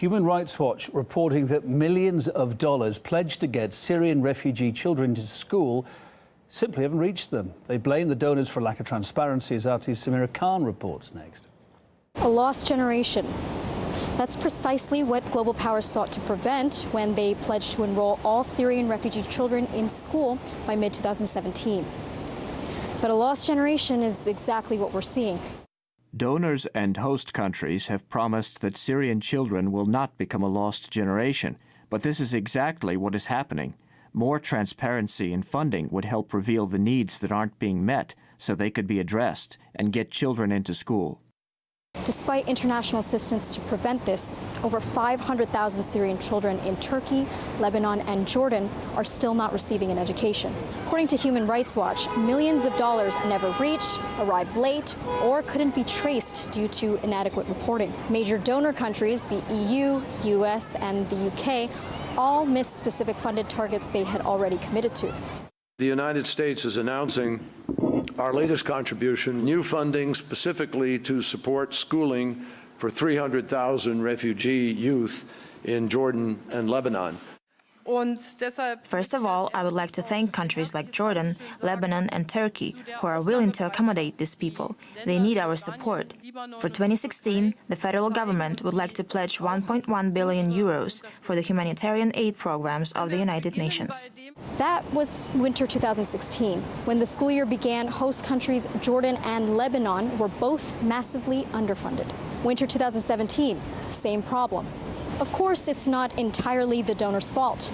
Human Rights Watch reporting that millions of dollars pledged to get Syrian refugee children into school simply haven't reached them. They blame the donors for lack of transparency, as RT's Sameera Khan reports next. A lost generation. That's precisely what global powers sought to prevent when they pledged to enroll all Syrian refugee children in school by mid-2017. But a lost generation is exactly what we're seeing. Donors and host countries have promised that Syrian children will not become a lost generation, but this is exactly what is happening. More transparency in funding would help reveal the needs that aren't being met so they could be addressed and get children into school. Despite international assistance to prevent this, over 500,000 Syrian children in Turkey, Lebanon, and Jordan are still not receiving an education. According to Human Rights Watch, millions of dollars never reached, arrived late, or couldn't be traced due to inadequate reporting. Major donor countries, the EU, US, and the UK, all missed specific funded targets they had already committed to. The United States is announcing our latest contribution, new funding specifically to support schooling for 300,000 refugee youth in Jordan and Lebanon. First of all, I would like to thank countries like Jordan, Lebanon, and Turkey who are willing to accommodate these people. They need our support. For 2016, the federal government would like to pledge 1.1 billion euros for the humanitarian aid programs of the United Nations. That was winter 2016. When the school year began, host countries Jordan and Lebanon were both massively underfunded. Winter 2017, same problem. Of course, it's not entirely the donor's fault.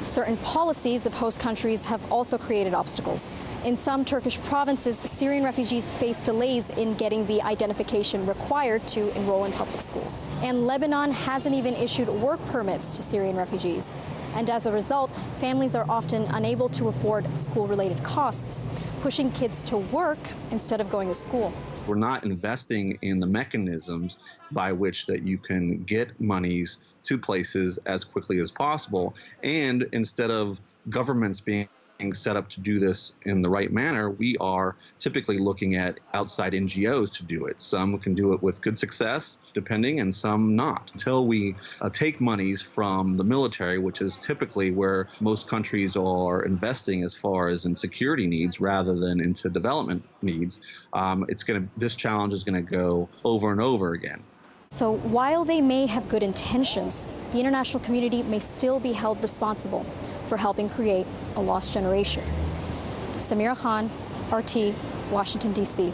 Certain policies of host countries have also created obstacles. In some Turkish provinces, Syrian refugees face delays in getting the identification required to enroll in public schools. And Lebanon hasn't even issued work permits to Syrian refugees. And as a result, families are often unable to afford school-related costs, pushing kids to work instead of going to school. We're not investing in the mechanisms by which that you can get monies to places as quickly as possible. And instead of governments being set up to do this in the right manner, we are typically looking at outside NGOs to do it. Some can do it with good success, depending, and some not. Until we take monies from the military, which is typically where most countries are investing as far as in security needs rather than into development needs, this challenge is going to go over and over again. So while they may have good intentions, the international community may still be held responsible for helping create a lost generation. Sameera Khan, RT, Washington, D.C.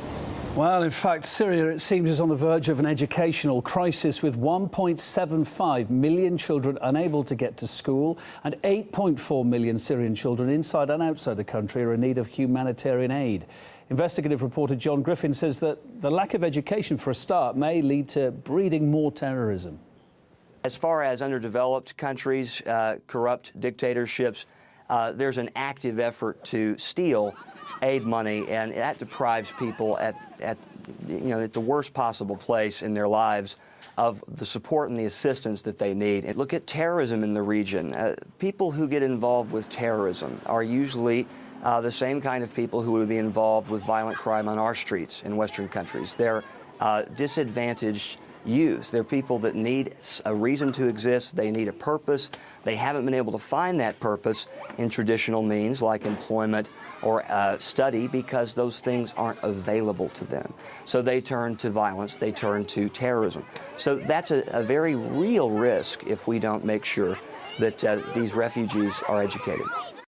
Well, in fact, Syria, it seems, is on the verge of an educational crisis with 1.75 million children unable to get to school and 8.4 million Syrian children inside and outside the country are in need of humanitarian aid. Investigative reporter John Griffin says that the lack of education, for a start, may lead to breeding more terrorism. As far as underdeveloped countries, corrupt dictatorships, there's an active effort to steal aid money, and that deprives people at the worst possible place in their lives of the support and the assistance that they need. And look at terrorism in the region. People who get involved with terrorism are usually the same kind of people who would be involved with violent crime on our streets in Western countries. They're disadvantaged youth. They're people that need a reason to exist. They need a purpose. They haven't been able to find that purpose in traditional means like employment or study because those things aren't available to them. So they turn to violence. They turn to terrorism. So that's a very real risk if we don't make sure that these refugees are educated.